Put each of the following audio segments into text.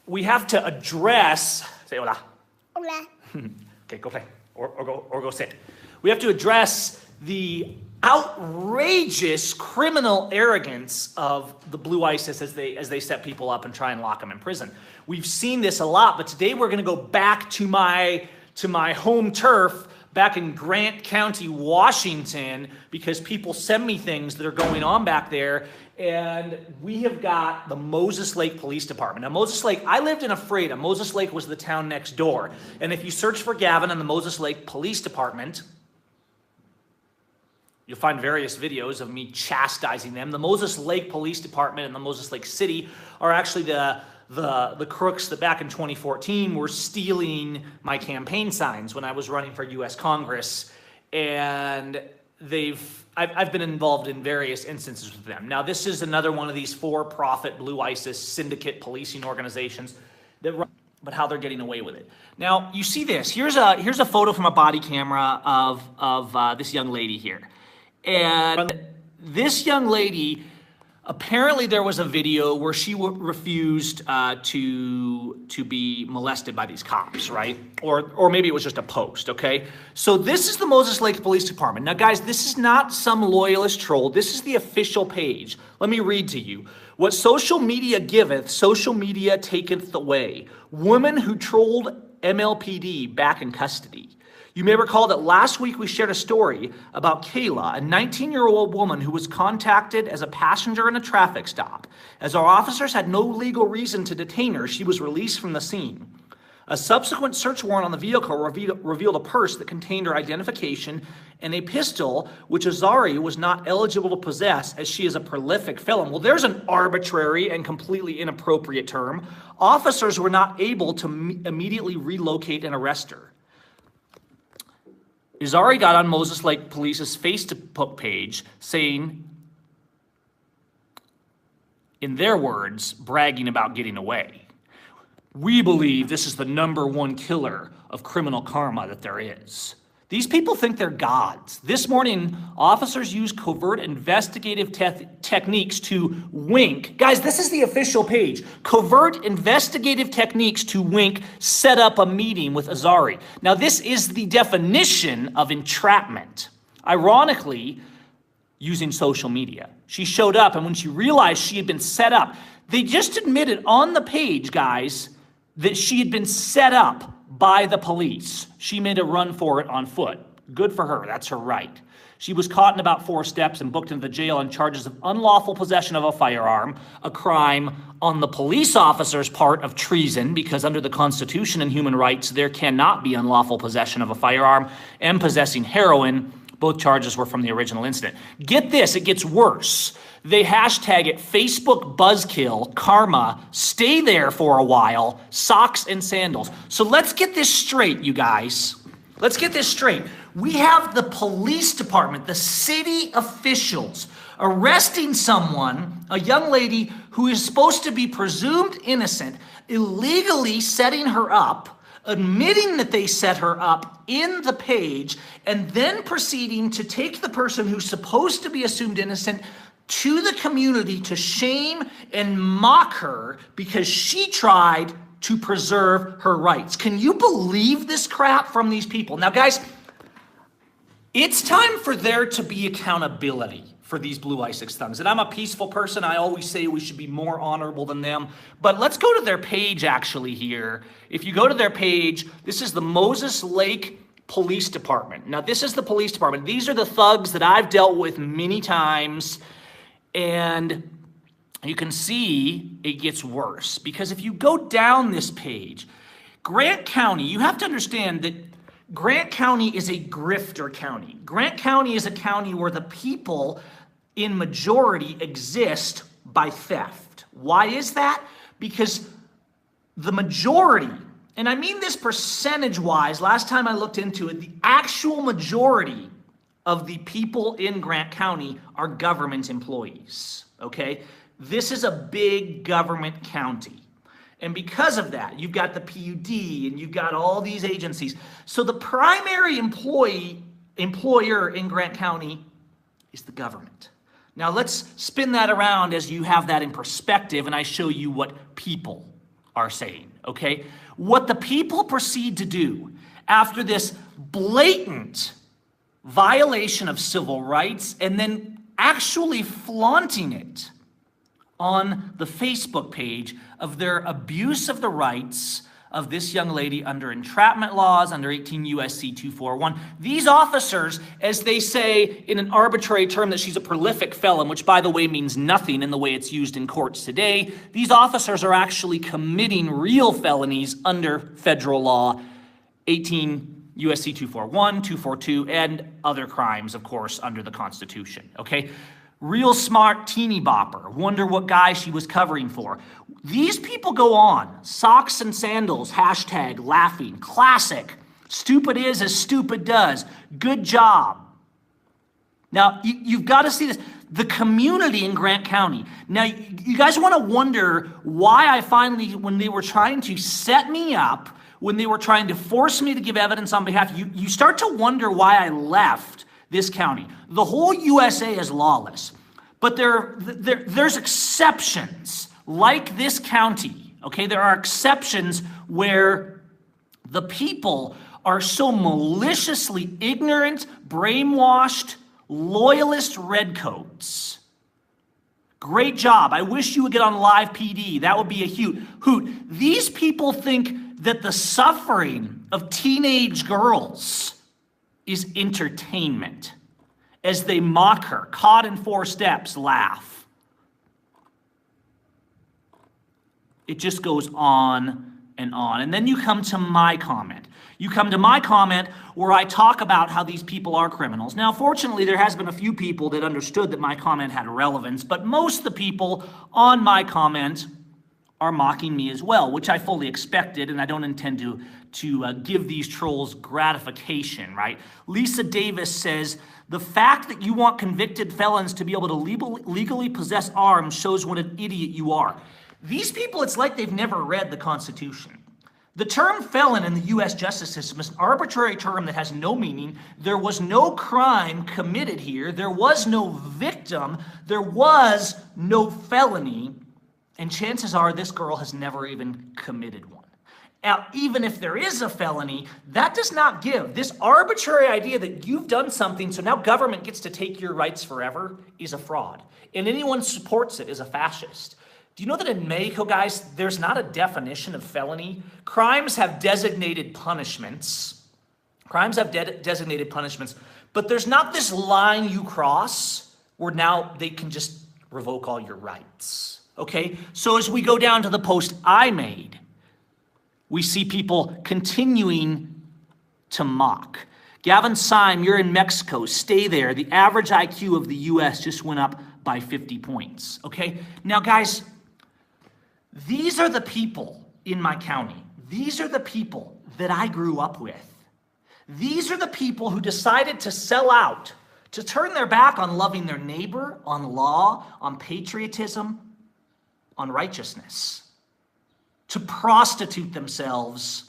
we have to address, say hola. Hola. Okay, go play, or go sit. We have to address the outrageous criminal arrogance of the Blue ISIS as they set people up and try and lock them in prison. We've seen this a lot, but today we're going to go back to my home turf back in Grant County, Washington, because people send me things that are going on back there. And we have got the Moses Lake Police Department. Now, Moses Lake, I lived in Ephrata. Moses Lake was the town next door. And if you search for Gavin and the Moses Lake Police Department, you'll find various videos of me chastising them. The Moses Lake Police Department and the Moses Lake City are actually the crooks that back in 2014 were stealing my campaign signs when I was running for U.S. Congress. And I've been involved in various instances with them. Now, this is another one of these for-profit Blue ISIS syndicate policing organizations that run, but how they're getting away with it. Now, you see this. Here's a photo from a body camera of this young lady here. And this young lady, apparently there was a video where she refused to be molested by these cops, right? Or maybe it was just a post, okay? So this is the Moses Lake Police Department. Now, guys, this is not some loyalist troll. This is the official page. Let me read to you. What social media giveth, social media taketh away. Woman who trolled MLPD back in custody. You may recall that last week we shared a story about Kayla, a 19-year-old woman who was contacted as a passenger in a traffic stop. As our officers had no legal reason to detain her, she was released from the scene. A subsequent search warrant on the vehicle revealed a purse that contained her identification and a pistol, which Azari was not eligible to possess as she is a prolific felon. Well, there's an arbitrary and completely inappropriate term. Officers were not able to immediately relocate and arrest her. Azari got on Moses Lake Police's Facebook page saying, in their words, bragging about getting away. We believe this is the #1 killer of criminal karma that there is. These people think they're gods. This morning, officers used covert investigative techniques to wink. Guys, this is the official page. Covert investigative techniques to wink, set up a meeting with Azari. Now, this is the definition of entrapment. Ironically, using social media. She showed up, and when she realized she had been set up, they just admitted on the page, guys, that she had been set up by the police. She made a run for it on foot. Good for her, that's her right. She was caught in about 4 steps and booked into the jail on charges of unlawful possession of a firearm, a crime on the police officer's part of treason, because under the Constitution and human rights, there cannot be unlawful possession of a firearm, and possessing heroin. Both charges were from the original incident. Get this, it gets worse. They hashtag it Facebook buzzkill, karma, stay there for a while, socks and sandals. So let's get this straight, you guys. Let's get this straight. We have the police department, the city officials, arresting someone, a young lady who is supposed to be presumed innocent, illegally setting her up, admitting that they set her up in the page, and then proceeding to take the person who's supposed to be assumed innocent to the community to shame and mock her because she tried to preserve her rights. Can you believe this crap from these people? Now, guys, it's time for there to be accountability for these Blue ISIS thugs. And I'm a peaceful person. I always say we should be more honorable than them. But let's go to their page actually here. If you go to their page, this is the Moses Lake Police Department. Now, this is the police department. These are the thugs that I've dealt with many times. And you can see it gets worse, because if you go down this page, Grant County, you have to understand that Grant County is a grifter county. Grant County is a county where the people in majority exist by theft. Why is that? Because the majority, and I mean this percentage-wise, last time I looked into it, the actual majority of the people in Grant County are government employees, okay? This is a big government county. And because of that, you've got the PUD and you've got all these agencies. So the primary employer in Grant County is the government. Now let's spin that around as you have that in perspective and I show you what people are saying, okay? What the people proceed to do after this blatant violation of civil rights and then actually flaunting it on the Facebook page of their abuse of the rights of this young lady under entrapment laws, under 18 U.S.C. 241. These officers, as they say in an arbitrary term that she's a prolific felon, which by the way means nothing in the way it's used in courts today, these officers are actually committing real felonies under federal law, 18 U.S.C. 241, 242, and other crimes, of course, under the Constitution, okay? Real smart teeny bopper. Wonder what guy she was covering for. These people go on. Socks and sandals, hashtag laughing. Classic. Stupid is as stupid does. Good job. Now, you've got to see this. The community in Grant County. Now, you guys want to wonder why I finally, when they were trying to set me up, when they were trying to force me to give evidence on behalf, you start to wonder why I left this county. The whole USA is lawless, but there's exceptions like this county, okay? There are exceptions where the people are so maliciously ignorant, brainwashed, loyalist redcoats. Great job. I wish you would get on live PD. That would be a hoot. These people think that the suffering of teenage girls is entertainment. As they mock her, caught in 4 steps, laugh. It just goes on and on. And then you come to my comment. You come to my comment where I talk about how these people are criminals. Now, fortunately, there has been a few people that understood that my comment had relevance, but most of the people on my comment are mocking me as well, which I fully expected, and I don't intend to give these trolls gratification, right? Lisa Davis says, the fact that you want convicted felons to be able to legally possess arms shows what an idiot you are. These people, it's like they've never read the Constitution. The term felon in the U.S. justice system is an arbitrary term that has no meaning. There was no crime committed here. There was no victim. There was no felony. And chances are this girl has never even committed one. Now, even if there is a felony, that does not give. This arbitrary idea that you've done something, so now government gets to take your rights forever, is a fraud. And anyone who supports it is a fascist. Do you know that in Mexico, guys, there's not a definition of felony? Crimes have designated punishments. Designated punishments, but there's not this line you cross where now they can just revoke all your rights. Okay, so as we go down to the post I made, we see people continuing to mock. Gavin Syme, you're in Mexico. Stay there. The average IQ of the U.S. just went up by 50 points. Okay, now guys, these are the people in my county. These are the people that I grew up with. These are the people who decided to sell out, to turn their back on loving their neighbor, on law, on patriotism, on righteousness, to prostitute themselves,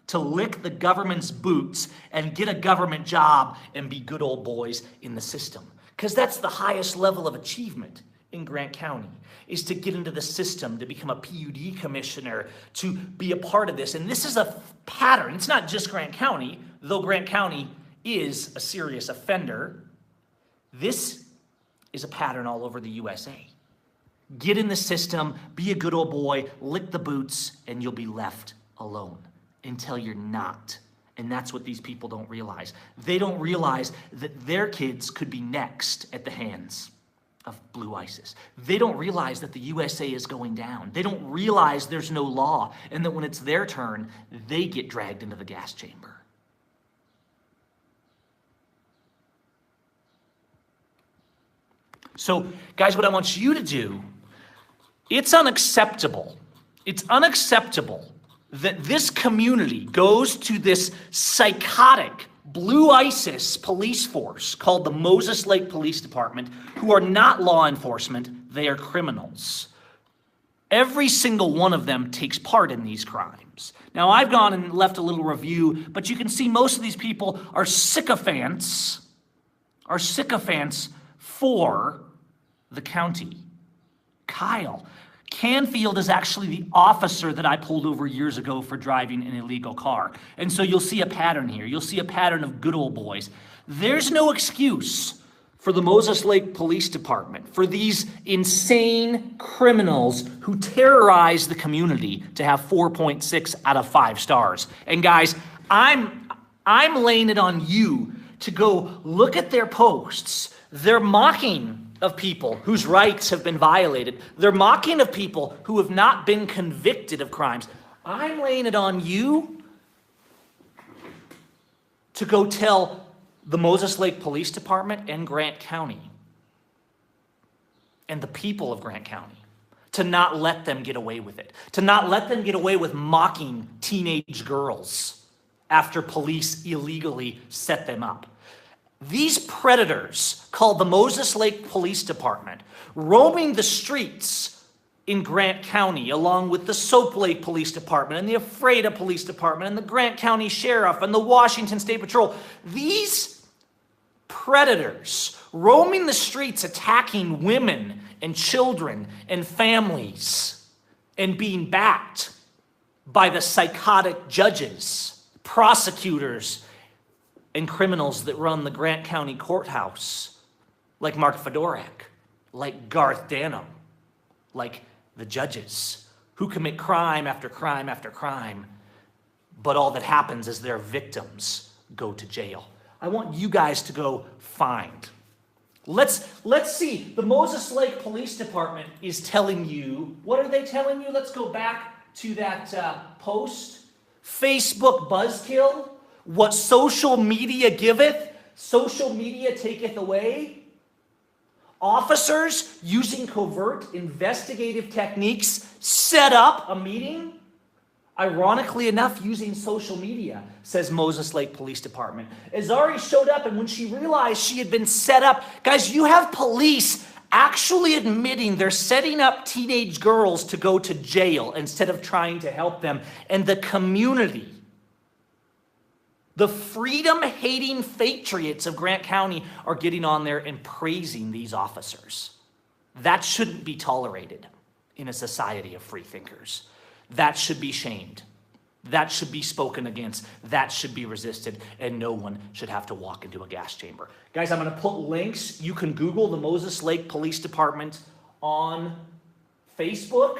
to lick the government's boots and get a government job and be good old boys in the system. Because that's the highest level of achievement in Grant County, is to get into the system, to become a PUD commissioner, to be a part of this. And this is a pattern. It's not just Grant County, though Grant County is a serious offender. This is a pattern all over the USA. Get in the system, be a good old boy, lick the boots, and you'll be left alone until you're not. And that's what these people don't realize. They don't realize that their kids could be next at the hands of Blue ISIS. They don't realize that the USA is going down. They don't realize there's no law, and that when it's their turn, they get dragged into the gas chamber. So, guys, what I want you to do, it's unacceptable. It's unacceptable that this community goes to this psychotic Blue ISIS police force called the Moses Lake Police Department, who are not law enforcement, they are criminals. Every single one of them takes part in these crimes. Now, I've gone and left a little review, but you can see most of these people are sycophants for the county. Kyle, Canfield is actually the officer that I pulled over years ago for driving an illegal car. And so you'll see a pattern here. You'll see a pattern of good old boys. There's no excuse for the Moses Lake Police Department, for these insane criminals who terrorize the community, to have 4.6 out of 5 stars. And guys, I'm laying it on you to go look at their posts. They're mocking of people whose rights have been violated. They're mocking of people who have not been convicted of crimes. I'm laying it on you to go tell the Moses Lake Police Department and Grant County and the people of Grant County to not let them get away with it, to not let them get away with mocking teenage girls after police illegally set them up. These predators, called the Moses Lake Police Department, roaming the streets in Grant County, along with the Soap Lake Police Department and the Ephrata Police Department and the Grant County Sheriff and the Washington State Patrol, these predators roaming the streets, attacking women and children and families, and being backed by the psychotic judges, prosecutors, and criminals that run the Grant County Courthouse, like Mark Fedorak, like Garth Dano, like the judges who commit crime after crime after crime, but all that happens is their victims go to jail. I want you guys to go find. Let's see. The Moses Lake Police Department is telling you, what are they telling you? Let's go back to that post. Facebook buzzkill. What social media giveth, social media taketh away. Officers using covert investigative techniques set up a meeting. Ironically enough, using social media, says Moses Lake Police Department. Azari showed up, and when she realized she had been set up, guys, you have police actually admitting they're setting up teenage girls to go to jail instead of trying to help them. And the community, the freedom-hating patriots of Grant County, are getting on there and praising these officers. That shouldn't be tolerated in a society of free thinkers. That should be shamed. That should be spoken against. That should be resisted, and no one should have to walk into a gas chamber. Guys, I'm going to put links. You can Google the Moses Lake Police Department on Facebook.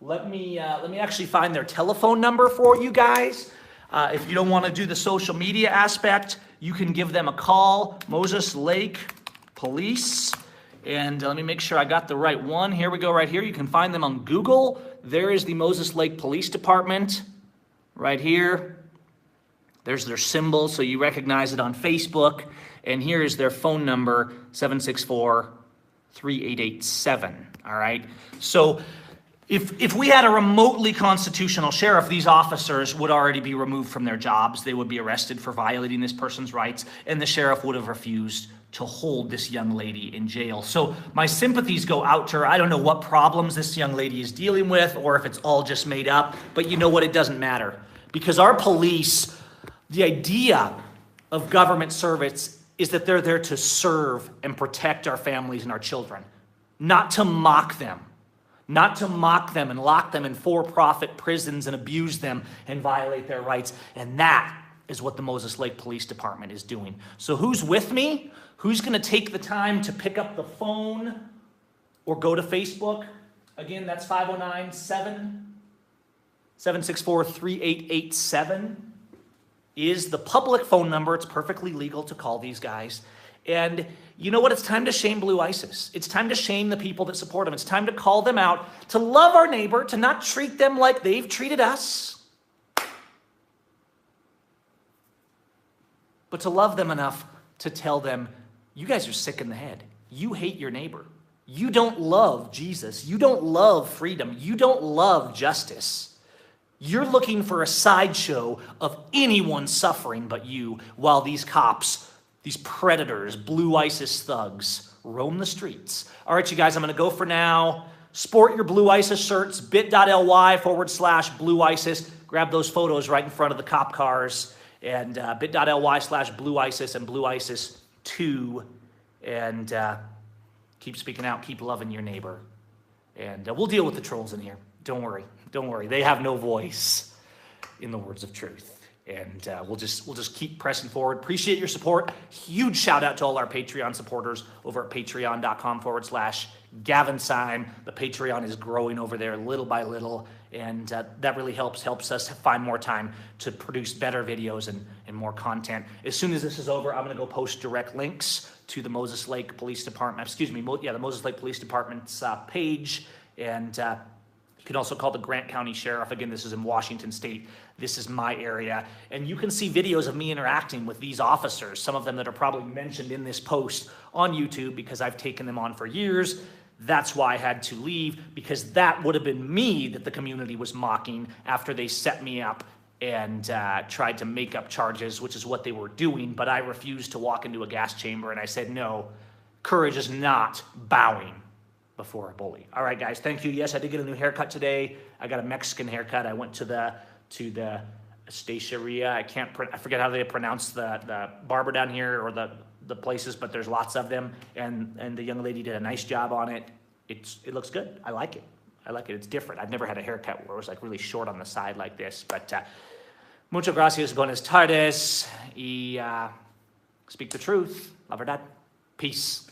Let me actually find their telephone number for you guys. If you don't want to do the social media aspect, you can give them a call, Moses Lake Police. And let me make sure I got the right one. Here we go, right here. You can find them on Google. There is the Moses Lake Police Department right here. There's their symbol, so you recognize it on Facebook. And here is their phone number, 764-3887. All right? So if we had a remotely constitutional sheriff, these officers would already be removed from their jobs. They would be arrested for violating this person's rights, and the sheriff would have refused to hold this young lady in jail. So my sympathies go out to her. I don't know what problems this young lady is dealing with, or if it's all just made up, but you know what? It doesn't matter. Because our police, the idea of government service is that they're there to serve and protect our families and our children, not to mock them. Not to mock them and lock them in for-profit prisons and abuse them and violate their rights. And that is what the Moses Lake Police Department is doing. So who's with me? Who's going to take the time to pick up the phone or go to Facebook? Again, that's 509-764-3887 is the public phone number. It's perfectly legal to call these guys. And you know what? It's time to shame Blue ISIS. It's time to shame the people that support them. It's time to call them out, to love our neighbor, to not treat them like they've treated us, but to love them enough to tell them, you guys are sick in the head. You hate your neighbor. You don't love Jesus. You don't love freedom. You don't love justice. You're looking for a sideshow of anyone suffering but you, while these cops, these predators, Blue ISIS thugs, roam the streets. All right, you guys, I'm going to go for now. Sport your Blue ISIS shirts, bit.ly/Blue ISIS. Grab those photos right in front of the cop cars, and bit.ly/Blue ISIS and Blue ISIS 2. And keep speaking out, keep loving your neighbor. And we'll deal with the trolls in here. Don't worry. Don't worry. They have no voice in the words of truth. And we'll just keep pressing forward. Appreciate your support. Huge shout out to all our Patreon supporters over at patreon.com/Gavin Syme. The Patreon is growing over there little by little, and that really helps us find more time to produce better videos and more content. As soon as this is over, I'm going to go post direct links to the Moses Lake Police Department, the Moses Lake Police Department's page, and you can also call the Grant County Sheriff. Again, this is in Washington State. This is my area. And you can see videos of me interacting with these officers, some of them that are probably mentioned in this post on YouTube because I've taken them on for years. That's why I had to leave, because that would have been me that the community was mocking after they set me up and tried to make up charges, which is what they were doing. But I refused to walk into a gas chamber, and I said, no, courage is not bowing before a bully. All right, guys, thank you. Yes, I did get a new haircut today. I got a Mexican haircut. I went to the Estaceria. I forget how they pronounce the barber down here or the places, but there's lots of them. And the young lady did a nice job on it. It looks good. I like it. It's different. I've never had a haircut where it was like really short on the side like this. But muchas gracias, buenas tardes, y speak the truth. La verdad. Peace.